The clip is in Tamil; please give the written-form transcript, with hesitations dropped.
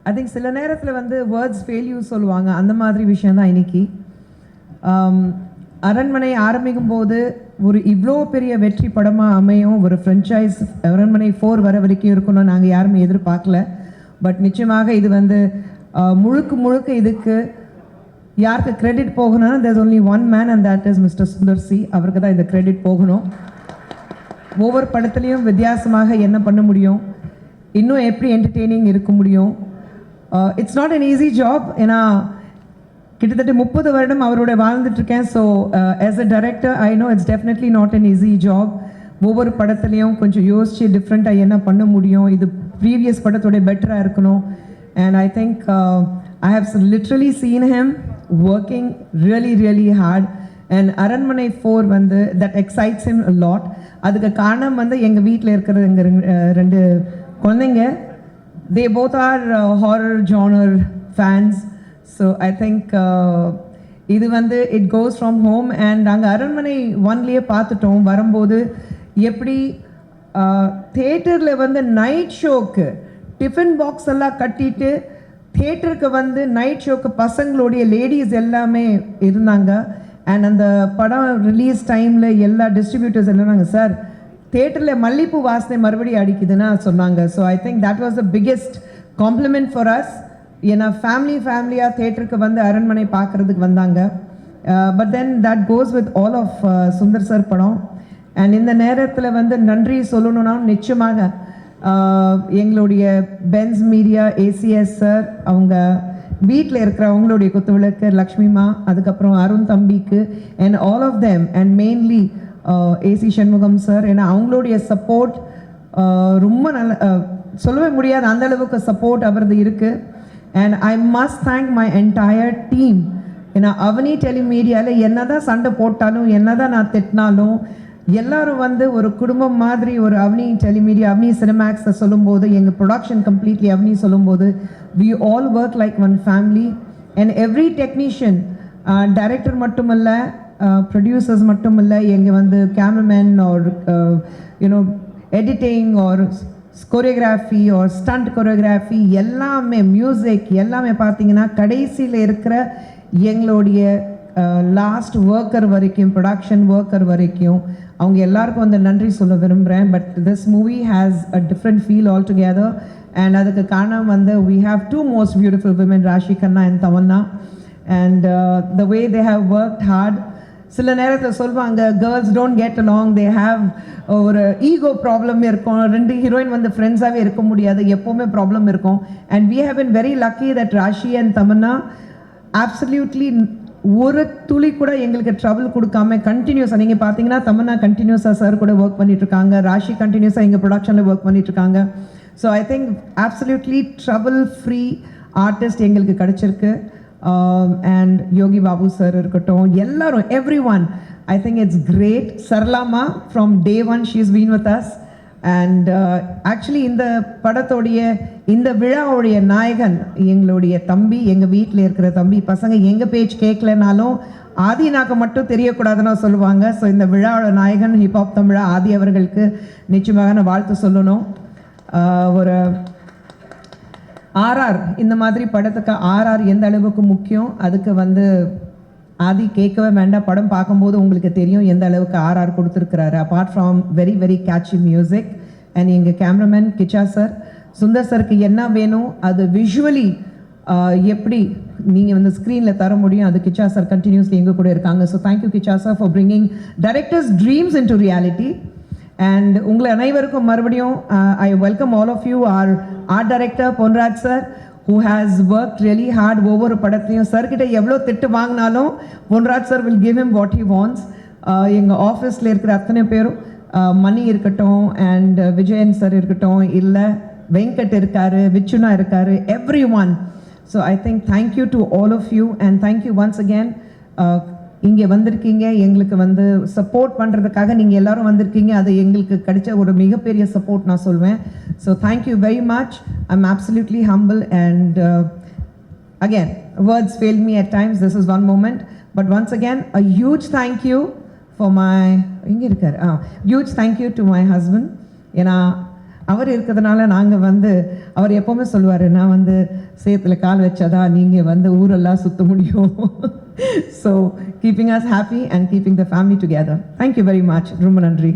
ஐ திங்க் சில நேரத்தில் வந்து வேர்ட்ஸ் ஃபெயில்யூ சொல்லுவாங்க, அந்த மாதிரி விஷயந்தான் இன்னைக்கு. அரண்மனை ஆரம்பிக்கும் போது ஒரு இவ்வளோ பெரிய வெற்றி படமாக அமையும், ஒரு ஃப்ரென்ச்சைஸ் அரண்மனை 4 வர வரைக்கும் இருக்கணும்னு நாங்கள் யாருமே எதிர்பார்க்கல. பட் நிச்சயமாக இது வந்து முழுக்க இதுக்கு யாருக்கு கிரெடிட் போகணும்னா there's only one man and that is mister Sundar C. அவருக்கு தான் இந்த கிரெடிட் போகணும். ஒவ்வொரு படத்துலையும் வித்தியாசமாக என்ன பண்ண முடியும், இன்னும் எப்படி என்டர்டெய்னிங் இருக்க முடியும். It's not an easy job. ஏன்னா கிட்டத்தட்ட 30 வருடம் அவரோட வாழ்ந்துட்டுருக்கேன். So as a director I know it's definitely not an easy job. ஒவ்வொரு படத்துலையும் கொஞ்சம் யோசித்து டிஃப்ரெண்ட்டாக என்ன பண்ண முடியும், இது ப்ரீவியஸ் படத்தோட பெட்டராக இருக்கணும். And I think I have literally seen him working really hard. And Aranmanai 4 வந்து that excites him a lot. அதுக்கு காரணம் வந்து எங்கள் வீட்டில் இருக்கிற எங்கள் 2 குழந்தைங்க. They both are horror genre fans. So I think இது வந்து it goes from home. And நாங்கள் அரண்மனை 1லேயே பார்த்துட்டோம் வரும்போது எப்படி தேட்டரில் வந்து நைட் ஷோக்கு டிஃபன் பாக்ஸ் எல்லாம் கட்டிட்டு தேட்டருக்கு வந்து நைட் ஷோக்கு பசங்களுடைய லேடிஸ் எல்லாமே இருந்தாங்க. அண்ட் அந்த படம் ரிலீஸ் டைமில் எல்லா டிஸ்ட்ரிபியூட்டர்ஸ் எல்லாம் சார் தேட்டரில் மல்லிப்பூ வாசனை மறுபடியும் அடிக்குதுன்னா சொன்னாங்க. So I think that was the biggest compliment for us. ஏன்னா ஃபேமிலியாக தேட்டருக்கு வந்து அரண்மனை பார்க்குறதுக்கு வந்தாங்க. But then that goes with all of Sundar sir படம். அண்ட் இந்த நேரத்தில் வந்து நன்றி சொல்லணும்னா நிச்சயமாக எங்களுடைய பென்ஸ் மீடியா ஏசிஎஸ் சார், அவங்க வீட்டில் இருக்கிற அவங்களுடைய குத்துவிளக்கு லக்ஷ்மிமா, அதுக்கப்புறம் அருண் தம்பிக்கு and all of them and mainly AC Shanmugam sir. ஏன்னா அவங்களுடைய சப்போர்ட் ரொம்ப நல்ல சொல்லவே முடியாது, அந்த அளவுக்கு சப்போர்ட் அவரது இருக்குது. And I must thank my entire team. ஏன்னா அவனி டெலிமீடியாவில் என்ன தான் சண்டை போட்டாலும் என்ன தான் நான் திட்டினாலும் எல்லோரும் வந்து ஒரு குடும்பம் மாதிரி ஒரு அவனி டெலிமீடியா அவனி சினிமேக்ஸை சொல்லும்போது எங்கள் ப்ரொடக்ஷன் கம்ப்ளீட்லி அவனி சொல்லும்போது we all work like one family. And every technician, director மட்டும் இல்லை, ப்ரொடியூசர்ஸ் மட்டும் இல்லை, எங்கள் வந்து cameraman or you know editing or choreography or stunt choreography எல்லாமே மியூசிக் எல்லாமே பார்த்தீங்கன்னா கடைசியில் இருக்கிற எங்களுடைய லாஸ்ட் ஒர்க்கர் வரைக்கும் ப்ரொடக்ஷன் ஒர்க்கர் வரைக்கும் அவங்க எல்லாருக்கும் வந்து நன்றி சொல்ல விரும்புகிறேன். But this movie has a different feel all together. And அதுக்கு காரணம் வந்து we have 2 most beautiful women, Raashi Kanna and Tamannaah. And the way they have worked hard. சில நேரத்தில் சொல்லுவாங்க girls don't get along, they have ஒரு ஈகோ ப்ராப்ளம் இருக்கும், 2 ஹீரோயின் வந்து ஃப்ரெண்ட்ஸாகவே இருக்க முடியாது, எப்போவுமே ப்ராப்ளம் இருக்கும். And we have been very lucky that Rashi and Tamannaah absolutely ஒரு துளி கூட எங்களுக்கு ட்ரபிள் கொடுக்காம கண்டினியூஸாக, நீங்கள் பார்த்தீங்கன்னா தமன்னா கண்டினியூஸாக சார் கூட ஒர்க் பண்ணிட்டுருக்காங்க, ராஷி கண்டினியூஸாக எங்கள் ப்ரொடக்ஷனில் ஒர்க் பண்ணிட்டுருக்காங்க. So I think absolutely trouble free artist எங்களுக்கு கிடச்சிருக்கு. அண்ட் யோகி பாபு சார் இருக்கட்டும், எல்லாரும் everyone, I think it's great. Saralama from day 1 she is been with us. And actually இந்த படத்தோடைய இந்த விழாவுடைய நாயகன் எங்களுடைய தம்பி, எங்கள் வீட்டில் இருக்கிற தம்பி. பசங்க எங்கள் பேச்சு கேட்கலனாலும் ஆதினாக்க மட்டும் தெரியக்கூடாதுன்னு சொல்லுவாங்க. ஸோ இந்த விழாவோட நாயகன் ஹிப்ஹாப் தமிழா ஆதி அவர்களுக்கு நிச்சயமாக நான் வாழ்த்து சொல்லணும். ஒரு ஆர்ஆர் இந்த மாதிரி படத்துக்கு ஆர்ஆர் எந்த அளவுக்கு முக்கியம், அதுக்கு வந்து ஆதி கேட்கவே வேண்டாம், படம் பார்க்கும்போது உங்களுக்கு தெரியும் எந்த அளவுக்கு ஆர்ஆர் கொடுத்துருக்கிறாரு. Apart from very catchy music. And எங்கள் கேமராமேன் கிச்சா சார், சுந்தர் சருக்கு என்ன வேணும் அது விஷுவலி எப்படி நீங்கள் வந்து ஸ்க்ரீனில் தர முடியும், அது கிச்சா சார் கண்டினியூஸ்லி எங்கள் கூட இருக்காங்க. So thank you Kichcha sir for bringing directors dreams into reality. And உங்களை அனைவருக்கும் மறுபடியும் I welcome all of you or art director Ponraj sir, who has worked really hard. ஒவ்வொரு படத்தையும் சார்கிட்ட எவ்வளோ திட்டு வாங்கினாலும் Ponraj sir will give him what he wants. எங்கள் ஆஃபீஸில் இருக்கிற அத்தனை பேரும், மணி இருக்கட்டும் அண்ட் விஜயன் சார் இருக்கட்டும், இல்லை வெங்கட் இருக்காரு, விச்சுனா இருக்காரு, everyone. So I think thank you to all of you and thank you once again. இங்கே வந்திருக்கீங்க எங்களுக்கு வந்து சப்போர்ட் பண்ணுறதுக்காக, நீங்கள் எல்லோரும் வந்திருக்கீங்க, அது எங்களுக்கு கிடைச்ச ஒரு மிகப்பெரிய சப்போர்ட் நான் சொல்வேன். So thank you very much. I am absolutely humble and again words fail me at times. This is one moment, but once again a huge thank you for my huge thank you to my husband. ஏன்னா அவர் இருக்கிறதுனால நாங்கள் வந்து அவர் எப்போவுமே சொல்லுவார், நான் வந்து சேத்துல கால் வச்சாதா நீங்கள் வந்து ஊரெல்லாம் சுற்ற முடியும். So keeping as happy and keeping the family together. Thank you very much. ரொம்ப நன்றி.